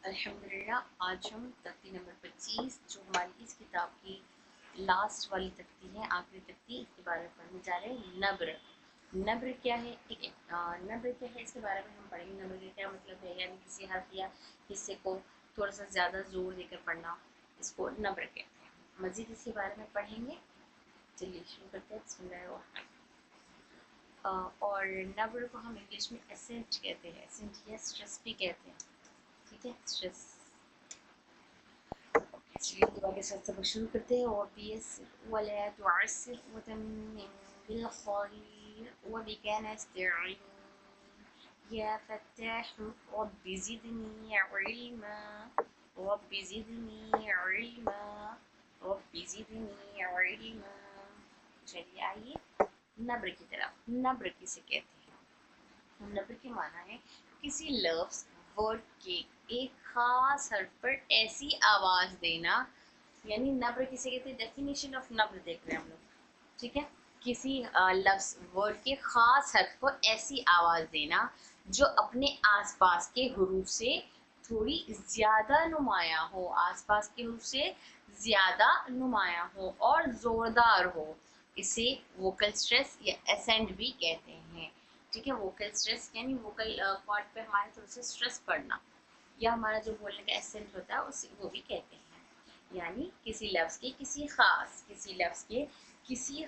अल्हम्दुलिल्लाह आज हम तख्ती नंबर 25 जो हमारी इस किताब की लास्ट वाली तख्ती है, आखिरी तख्ती, इसके बारे में पढ़ने जा रहे हैं। नब्र। नब्र क्या है? ठीक है, नब्र क्या है इसके बारे में हम पढ़ेंगे। नब्र का क्या मतलब है, यानी किसी हर्फ या हिस्से को थोड़ा सा ज़्यादा जोर देकर पढ़ना, इसको नब्र कहते हैं। मज़ीद इसके बारे में पढ़ेंगे। चलिए शुरू करते हैं। बिस्मिल्लाहिर्रहमानिर्रहीम। और नब्र को हम इंग्लिश में एसेंट कहते हैं। एसेंट या स्ट्रेस भी कहते हैं। ठीक है, स्ट्रेस। चलिए दुआ के साथ सबक शुरू करते हैं। और वला तुअस्सिर वतम्मिम बिलखैर वबिका नस्तईन या फत्ताह रब्बि ज़िदनी इल्मा रब्बि ज़िदनी इल्मा रब्बि ज़िदनी इल्मा। चलिए आइए नब्र की तरफ। नब्र किसे कहते हैं? नब्र के माना है किसी लफ्ज वर्ड के एक खास हर्फ पर ऐसी आवाज देना, यानी नब्र किसे कहते हैं? डेफिनेशन ऑफ नब्र देख रहे हैं हम लोग। ठीक है, किसी लफ्ज वर्ड के खास हर्फ को ऐसी आवाज देना जो अपने आसपास के हरूफ से थोड़ी ज्यादा नुमाया हो, आसपास के हरूफ से ज्यादा नुमाया हो और जोरदार हो। इसे वोकल स्ट्रेस या एसेंट भी कहते हैं। ठीक है, वोकल स्ट्रेस यानी वोकल कॉर्ड पे हमारे थोड़ा सा स्ट्रेस पड़ना, या हमारा जो बोलने का एसेंट होता है उसे वो भी कहते हैं। यानी किसी लफ्ज़ के किसी खास या किसी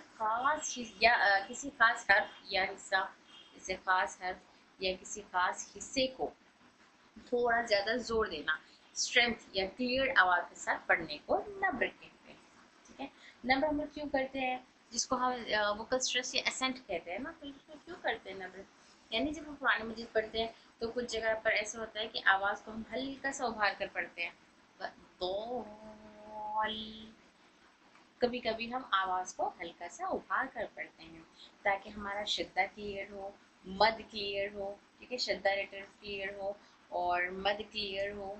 खास हर्फ या हिस्सा, किसी खास हर्फ या किसी खास हिस्से को थोड़ा ज़्यादा जोर देना, स्ट्रेंथ या क्लियर आवाज़ के साथ पढ़ने को नब्र कहते हैं। ठीक है, नब्र हम लोग क्यों करते हैं? जिसको हम वोकल स्ट्रेस या एसेंट कहते हैं ना, तो इसको क्यों करते हैं नब्र? यानी जब हम कुरान मजीद पढ़ते हैं तो कुछ जगह पर ऐसा होता है कि आवाज़ को हम हल्का सा उभार कर पढ़ते हैं। तो कभी कभी हम आवाज़ को हल्का सा उभार कर पढ़ते हैं ताकि हमारा शद्दा क्लियर हो, मद क्लियर हो। ठीक है, शद्दा लेटर क्लियर हो और मद क्लियर हो।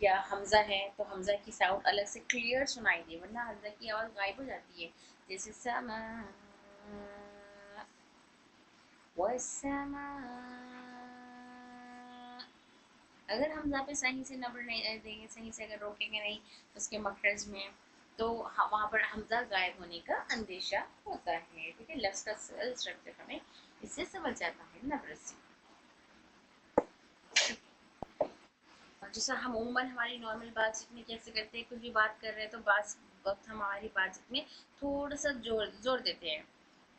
या हमजा है तो हमजा की साउंड अलग से क्लियर सुनाई दे, वरना हमजा की आवाज़ गायब हो जाती है। जैसे समा वस्समा, अगर हमजा पे सही से नब्र नहीं देंगे, सही से अगर रोकेंगे नहीं उसके मखरज में, तो वहाँ पर हमजा गायब होने का अंदेशा होता है। ठीक है, लफ्ज़ का स्ट्रक्चर हमें इससे समझ जाता है नब्र से। जैसा हम उम्मन हमारी नॉर्मल बातचीत में कैसे करते हैं, कुछ भी बात कर रहे हैं तो बात वक्त हमारी बातचीत में थोड़ा सा जोर देते हैं।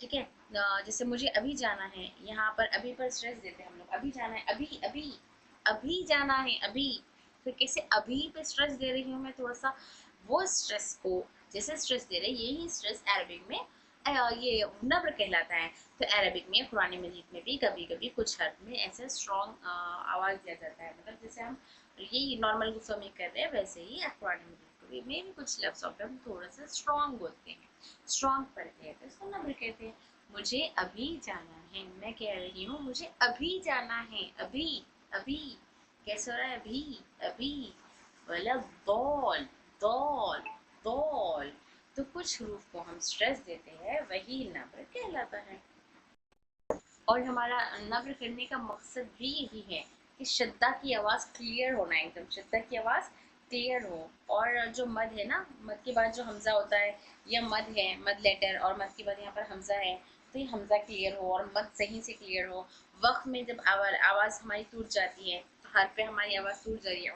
ठीक है, जैसे मुझे अभी जाना है, यहाँ पर अभी पर स्ट्रेस देते हैं हम लोग। अभी जाना है, अभी अभी अभी जाना है, अभी। फिर कैसे अभी पे स्ट्रेस दे रही हूँ मैं थोड़ा सा, वो स्ट्रेस को जैसे स्ट्रेस दे रहे हैं, यही स्ट्रेस अरबिक में ये नब्र कहलाता है। तो अरबिक में कुरान मजीद में भी कभी कभी कुछ हर्फ में ऐसे स्ट्रॉन्ग आवाज़ दिया जाता है। मतलब जैसे हम यही नॉर्मल गुस्सों में कर रहे हैं, वैसे ही कुरान मजीद में भी कुछ लफ्ज़ होते हैं हम थोड़ा सा स्ट्रॉन्ग बोलते हैं, स्ट्रॉन्ग पढ़ते हैं, तो इसको नब्र कहते हैं। मुझे अभी जाना है, मैं कह रही हूँ मुझे अभी जाना है, अभी अभी। कैसे हो रहा है? अभी अभी। वाला दौल दौल दौल। तो कुछ हरूफ को हम स्ट्रेस देते हैं, वही नब्र कहलाता है। और हमारा नब्र करने का मकसद भी यही है कि शद्दा की आवाज़ क्लियर होना, एकदम शद्दा की आवाज़ क्लियर हो। और जो मद है ना, मद के बाद जो हमज़ा होता है, यह मद है, मद लेटर, और मद के बाद यहाँ पर हमज़ा है, तो ये हमज़ा क्लियर हो और मद सही से क्लियर हो। वक्त में जब आवाज़ हमारी टूट जाती है, तो हर पे हमारी आवाज़ टूट जा रही है,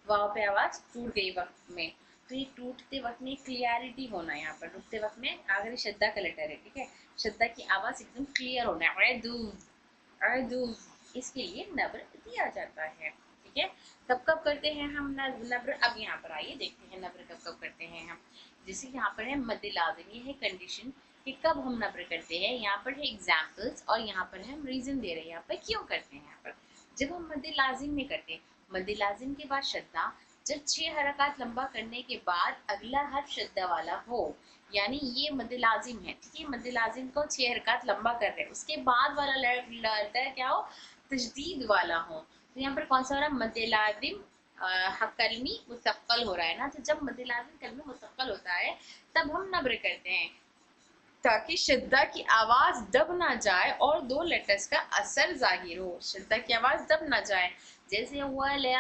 वहाँ पे आवाज़ टूट गई वक्त में, तो ये टूटते वक्त में क्लियरिटी होना, यहाँ पर रुकते वक्त में अगर शद्दा का लेटर है, ठीक है, शद्दा की आवाज़ एकदम क्लियर होना है, इसके लिए नब्र दिया जाता है। ठीक है, कब कब करते हैं हम नब्र? अब यहाँ पर आइए देखते हैं नब्र कब कब करते हैं हम। जैसे यहाँ पर है मद्दे लाज़िम, ये है कंडीशन कि कब हम नब्र करते हैं। यहाँ पर है एग्जाम्पल्स और यहाँ पर है हम रीज़न दे रहे हैं यहाँ पर क्यों करते हैं। यहाँ पर जब हम मद्दे लाज़िम में करते हैं, मद्दे लाज़िम के बाद शद्दा, जब 6 हरकत लंबा करने के बाद अगला हर्फ शद्दा वाला हो, यानी ये मद्दे लाजिम है। ठीक है, मद्दे लाजिम को 6 हरकत लंबा कर रहे हैं, उसके बाद वाला लेटर क्या हो? तजदीद वाला हो। तो यहाँ पर कौन सा हो रहा है? मद्दे लाजिम कलमी मुसक्कल हो रहा है ना। तो जब मद्दे लाजिम कलमी मुसक्कल होता है तब हम नब्र करते हैं। ताकि शिद्दा की आवाज दब ना जाए और दो लेटर्स का असर जाहिर हो। शिद्दा की आवाज दब ना जाए, जैसे वले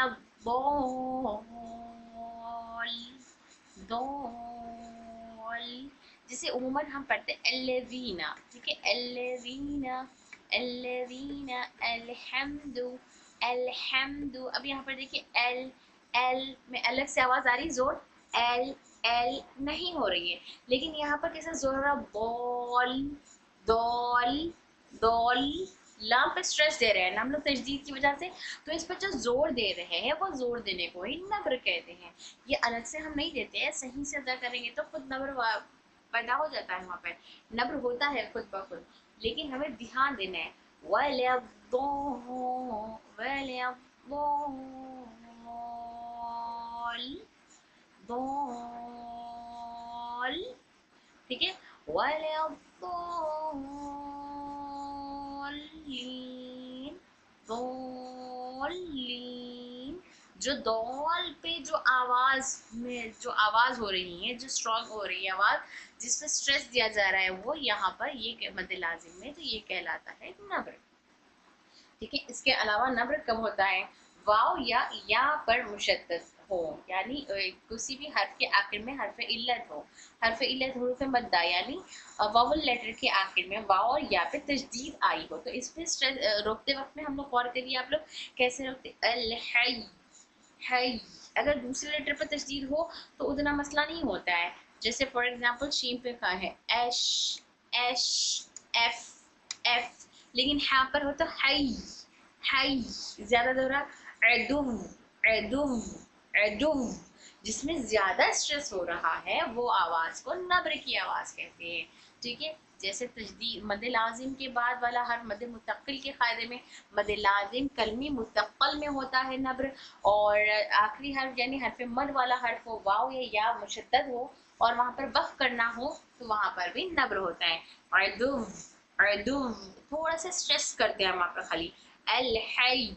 दोल, जिसे उमूमन हम पढ़ते हैं एल्लेवीना, ठीक है, एल्लेवीना एल्लेवीना अलहम्दु अलहम्दु। अब यहाँ पर देखिए एल एल में अलग से आवाज आ रही, जोर एल एल नहीं हो रही है, लेकिन यहाँ पर कैसे जोर हो रहा, बॉल दौल दौल। लाम पे स्ट्रेस दे रहे हैं ना हम लोग तजदीद की वजह से, तो इस पर जो जोर दे रहे हैं वो जोर देने को ही नब्र कहते हैं। ये अलग से हम नहीं देते हैं, सही से अदा करेंगे तो खुद नब्र पैदा हो जाता है, वहाँ पर नब्र होता है खुद ब खुद, लेकिन हमें ध्यान देना है। दोल, ठीक है, वलेद्दोल्लीन दोल्लीन। जो दौल पे जो आवाज में जो आवाज हो रही है, जो स्ट्रॉन्ग हो रही है आवाज, जिस पे स्ट्रेस दिया जा रहा है, वो यहाँ पर ये मद लाजिम में तो ये कहलाता है नब्र, ठीक है। इसके अलावा नब्र कब होता है, वाव या पर मुशद्दद हो, यानी किसी भी हर्फ के आखिर में हर्फ इल्लत हो, हर्फ इल्लत हुरूफ मद्दा यानी वावल लेटर के आखिर में वाव और या पे तजदीद आई हो, तो इस पे स्ट्रेस रोकते वक्त में हम लोग गौर करिए आप लोग कैसे रोकते, अल हई हई। अगर दूसरे लेटर पर तजदीद हो तो उतना मसला नहीं होता है, जैसे फॉर एग्जांपल शीन पे कहा है एश एश एफ एफ, लेकिन यहाँ पर हो तो हई हई, ज्यादा दोहरा अदुव अदुव अदुव, जिसमें ज्यादा स्ट्रेस हो रहा है वो आवाज को नब्र की आवाज कहते हैं, ठीक है। जैसे तजदीद मद लाजिम के बाद वाला हर मद मुतक्किल के कायदे में मद लाजिम कलमी मुतक्कल में होता है नब्र, और आखिरी हर्फ यानी हर्फ मद वाला हर्फ हो वाव या मुशद्दद हो और वहाँ पर वक्फ करना हो तो वहाँ पर भी नब्र होता है। अदुव अदुव, थोड़ा सा स्ट्रेस करते हैं वहाँ पर खाली, अल हई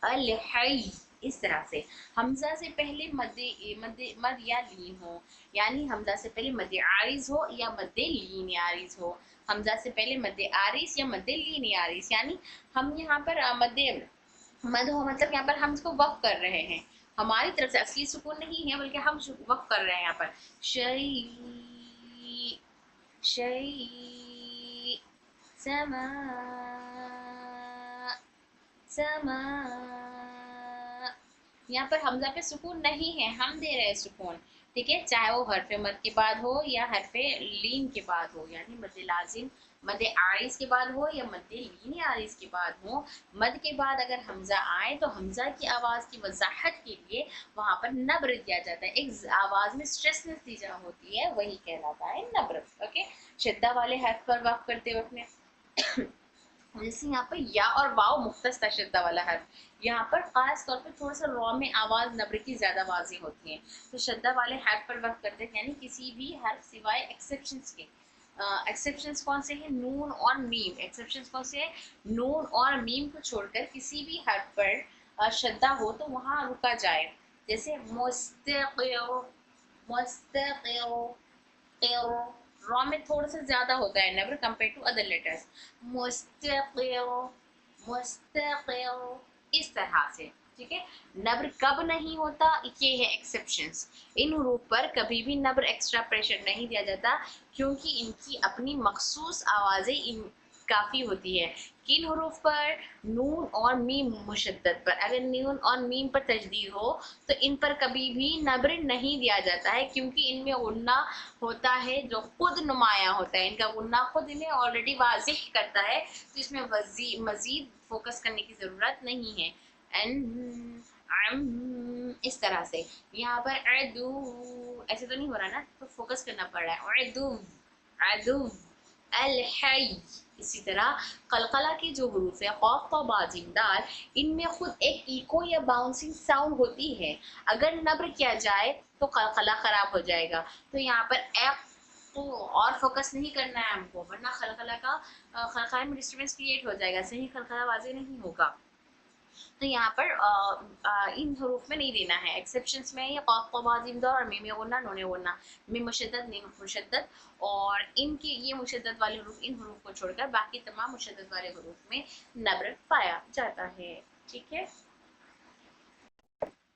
अल हई, इस तरह से। हमजा से पहले मद या लीन हो, यानी हमजा से पहले मद आरिज हो या मद लीन आरिज हो, हमजा से पहले मद आरिज या मद लीन आरिज, यानी हम यहाँ पर मद हो मतलब यहाँ पर हम इसको वक्फ कर रहे हैं, हमारी तरफ से असली सुकून नहीं है बल्कि हम वक्फ कर रहे हैं यहाँ पर, शई शई समा समा, यहाँ पर हमजा पे सुकून नहीं है, हम दे रहे हैं सुकून, ठीक है, चाहे वो हरफ मद के बाद हो या हरफ लीन के बाद हो, यानी मद लाजिम मद आरिज के बाद हो या मद लीन आरिज के बाद हो, मद के बाद अगर हमजा आए तो हमजा की आवाज की वजाहत के लिए वहां पर नब्र दिया जाता है, एक आवाज में स्ट्रेसनेस दी जा होती है, वही कहलाता है नब्र, ओके। शिद्दा वाले हर्फ पर वक्फ करते वक्त में जैसे यहाँ पर या और वाव मुख्तस शिद्दा वाला हर्फ, यहाँ पर खास तौर पर थोड़ा सा रॉ में आवाज नब्र की ज्यादा वाज़ी होती है, तो शिद्दा वाले हर्फ पर वक्फ करते हैं, यानी किसी भी हर्फ सिवाय एक्सेप्शंस के। एक्सेप्शंस कौन से हैं, नून और मीम, एक्सेप्शंस कौन से हैं, नून और मीम को छोड़कर किसी भी हर्फ पर शिद्दा हो तो वहाँ रुका जाए, जैसे मुस्तक़िर मुस्तक़िर, रॉ में थोड़ा सा ज्यादा होता है नब्र कंपेयर टू अदर लेटर्स, मुस्तक़िर मुस्तक़िर, इस तरह से, ठीक है। नब्र कब नहीं होता, ये है एक्सेप्शंस, इन हरूफ पर कभी भी नब्र एक्स्ट्रा प्रेशर नहीं दिया जाता क्योंकि इनकी अपनी मखसूस आवाजें इन काफ़ी होती है। किन हरूफ पर, नून और मीम मुशद्दद पर, अगर नून और मीम पर तजदीद हो तो इन पर कभी भी नब्र नहीं दिया जाता है क्योंकि इनमें गुन्ना होता है जो खुद नुमाया होता है, इनका गुन्ना खुद इन्हें ऑलरेडी वाज़िह करता है, तो इसमें मज़ीद फोकस करने की ज़रूरत नहीं है। इस तरह से यहाँ पर अदू ऐसे तो नहीं हो रहा ना, तो फोकस करना पड़ रहा है, अदू अदू अल हई। इसी तरह कलकला की जो हरूफ है खौफ व बाजिम दाल, इनमें खुद एक इको या बाउंसिंग साउंड होती है, अगर नब्र किया जाए तो कलकला खराब हो जाएगा, तो यहाँ पर एक तो और फोकस नहीं करना है हमको, वरना खलकला में डिस्टर्बेंस क्रिएट हो जाएगा, सही खलकला वाज़ेह नहीं होगा। तो यहाँ पर इन हरूफ में नहीं देना है, एक्सेप्शंस में या क़ाफ़ क़ा ज़ीम ज़ा और मीम गुन्ना नून गुन्ना, मीम मुशद्दद नीम मुशद्दद, और इनकी ये मुशद्दद वाले हरूफ, इन हरूफ को छोड़कर बाकी तमाम मुशद्दद वाले हरूफ में नब्र पाया जाता है। ठीक है,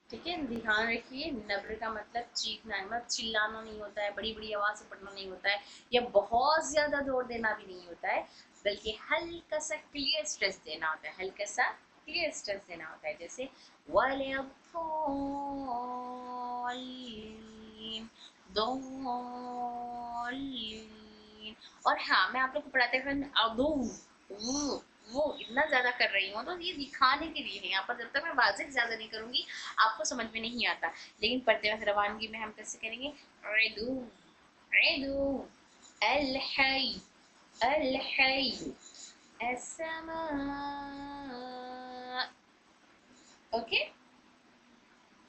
ठीक है, ध्यान रखिए, नब्र का मतलब चीखना, मतलब चिल्लाना नहीं होता है, बड़ी बड़ी आवाज से पढ़ना नहीं होता है, या बहुत ज्यादा जोर देना भी नहीं होता है, बल्कि हल्का सा क्लियर स्ट्रेस देना होता है, हल्का सा क्लियर स्ट्रेस देना होता है, जैसे वलद्दोलिन, दोलिन। और हाँ, मैं आप लोग को पढ़ाते हुए वो इतना ज्यादा कर रही हूँ तो ये दिखाने के लिए है, यहाँ पर जब तक मैं वाजिब ज्यादा नहीं करूंगी आपको समझ में नहीं आता, लेकिन पढ़ते वक्त रवानगी में हम कैसे करेंगे, रेदू रेदू, अल हई अल हई, अस्समा, ओके।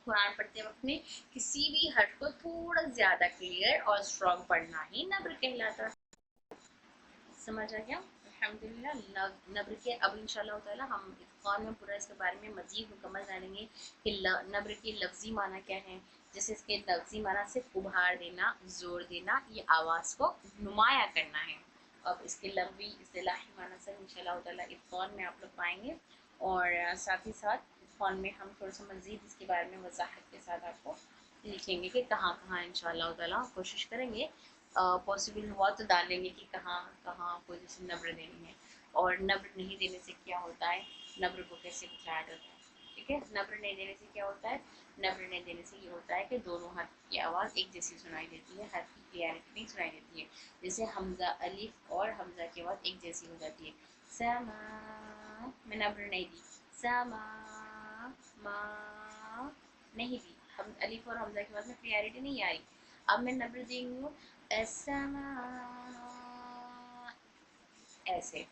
कुरान पढ़ते वक्त में किसी भी हर्फ को थोड़ा ज्यादा क्लियर और स्ट्रॉन्ग पढ़ना ही नब्र कहलाता है। समझ आ गया, अल्हम्दुलिल्लाह। नब्र के अब इंशाल्लाह ताला हम इत्क़ान में पूरा इसके बारे में मज़ीद मुकम्मल जानेंगे कि नब्र के लफ्ज़ी माना क्या है। जैसे इसके लफ्ज़ी माना सिर्फ उभार देना, ज़ोर देना, ये आवाज़ को नुमाया करना है। अब इसके लफ्ज़ी इस्तिलाही माना सब इंशाल्लाह ताला इत्क़ान में आप लोग पाएंगे, और साथ ही साथ इत्क़ान में हम थोड़ा सा मज़ीद इसके बारे में वज़ाहत के साथ आपको लिखेंगे कि कहाँ कहाँ इंशाल्लाह ताला कोशिश करेंगे, पॉसिबल हुआ तो डालेंगे कि कहाँ कहाँ कोई जैसे नब्र देनी है, और नब्र नहीं देने से क्या होता है, नब्र को कैसे बचाया जाता है। ठीक है, नब्र नहीं देने से क्या होता है, नब्र नहीं देने से ये होता है कि दोनों हर्फ की आवाज़ एक जैसी सुनाई देती है, हर्फ की क्लियरिटी नहीं सुनाई देती है। जैसे हमजा अलिफ और हमजा की आवाज़ एक जैसी हो जाती है, समा, मैं नब्र नहीं दी, समा मा नहीं दी, हम अलिफ और हमजा की आवाज़ में क्लियरिटी नहीं आ रही, अब मैं नब्र देंगी ऐसा ऐसे,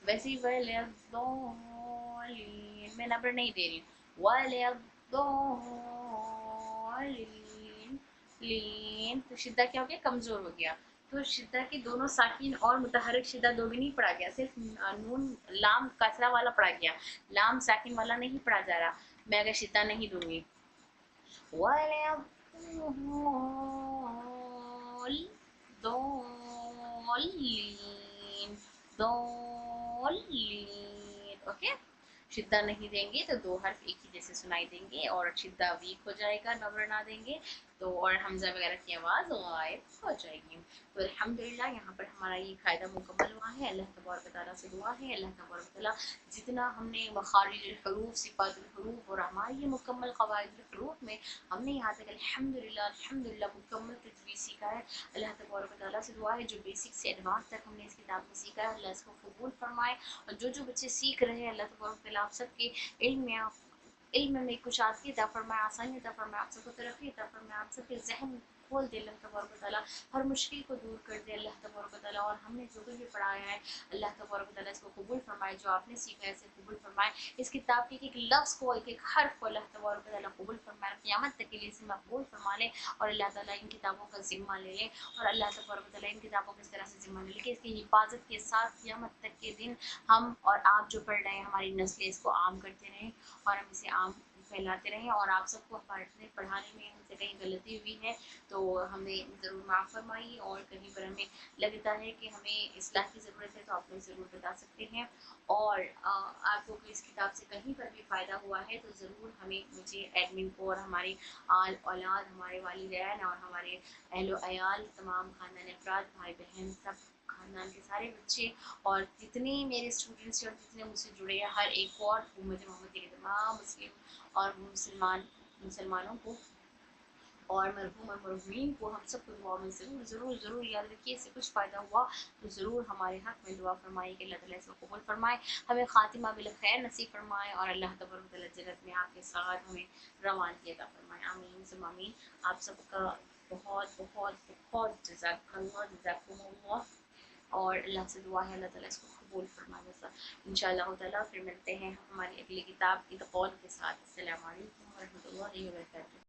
वैसे ही वलद्दोलिन मैं नब्र नहीं दे रही, वलद्दोलिन लीन, तो शिद्दा क्या हो गया, कमजोर हो गया। तो शिद्दा के दोनों साकिन और मुतहरक शिद्दा दो भी नहीं पढ़ा गया, सिर्फ नून लाम कसरा वाला पढ़ा गया, लाम साकिन वाला नहीं पढ़ा जा रहा। मैं अगर शिद्दा नहीं दूंगी, दोलीन दोलीन, ओके। शिद्दा नहीं देंगे तो दो हर्फ एक ही जैसे सुनाई देंगे, और शिद्दा वीक हो जाएगा, नब्र ना देंगे तो, और हमजा वगैरह की आवाज़ गायब हो जाएगी। तो अल्हम्दुलिल्लाह यहाँ पर हमारा ये कायदा मुकम्मल हुआ है। अल्लाह तबारक व तआला से दुआ है, अल्लाह तबारक व तआला जितना हमने मखारिजुल हुरूफ, सिफ़ातुल हुरूफ और हमारी ये मुकम्मल क़वाइदुल हुरूफ में हमने यहाँ तक अल्हम्दुलिल्लाह अल्हम्दुलिल्लाह मुकम्मल तजवीज़ सीखा है। अल्लाह तबारक व तआला से दुआ है जो बेसिक से एडवांस तक हमने इस किताब में सीखा है, अल्लाह इसको कबूल फरमाए, और जो बच्चे सीख रहे हैं अल्लाह तबारक व तआला आप सबके इल्म में कुछ आती अता फरमाए, आसानी अता फरमाए, आप सबको तरक्की अता फरमाए, आप सबके ज़हन खोल दे अल्लाह तबारक व तआला, हर मुश्किल को दूर कर दे अल्लाह तबारक व तआला, और हमने जो कुछ भी पढ़ाया है अल्लाह तबारक व तआला इसको कबूल फरमाए, जो आपने सीखा है इसे कबूल फरमाए, इस किताब के एक लफ्ज़ को, एक हर्फ को अल्लाह तबारक व तआला कबूल फरमाए, क़यामत तक के लिए इसे मकबूल फरमा ले, और अल्लाह ताला इन किताबों का ज़िम्मा ले ले, और अल्लाह तबारक व तआला इन किताबों को इस तरह से ज़िम्मा ले ले कि इसकी हिफाजत के साथ क़यामत तक के दिन हम और आप जो पढ़ रहे हैं हमारी नस्लें इसको आम करते रहें, और हम इसे आम फैलाते रहें, और आप सबको हमारे पढ़ाने में हमसे कहीं गलती हुई है तो हमें ज़रूर माफ़ फरमाइए, और कहीं पर हमें लगता है कि हमें इस्लाह की ज़रूरत है तो आप लोग ज़रूर बता सकते हैं, और आपको इस किताब से कहीं पर भी फ़ायदा हुआ है तो ज़रूर हमें, मुझे, एडमिन को, और हमारे आल औलाद, हमारे वालिदैन और हमारे अहलो अयाल, तमाम ख़ानदान अफराद, भाई बहन, सब खानदान के सारे बच्चे, और जितने मेरे स्टूडेंट्स और जितने मुझसे जुड़े हैं हर एक को, और उम्मत मोहम्मदी के तमाम मुस्लिम और मुसलमानों को, और मरहूम और मरहूमीन को, हम सबको दुआ में ज़रूर ज़रूर ज़रूर याद रखिए। इससे कुछ फ़ायदा हुआ तो ज़रूर हमारे हक़ में दुआ फरमाइए कि अल्लाह ताला इसको कबूल फरमाए, हमें ख़ातिमा बिल खैर नसीब फरमाए, और अल्लाह तबारक व तआला जन्नत में आपके साथ हमें रवानगी अता फरमाए। आमीन सुम्मा आमीन। आप सबका बहुत बहुत बहुत जज़ाकल्लाह, और अल्लाह से दुआ है अल्लाह ताला इसको कबूल फरमाए। बस इंशाअल्लाह ताला फिर मिलते हैं हमारी अगली किताब इत्क़ान के साथ। अस्सलामु अलैकुम व रहमतुल्लाहि व बरकातुहू।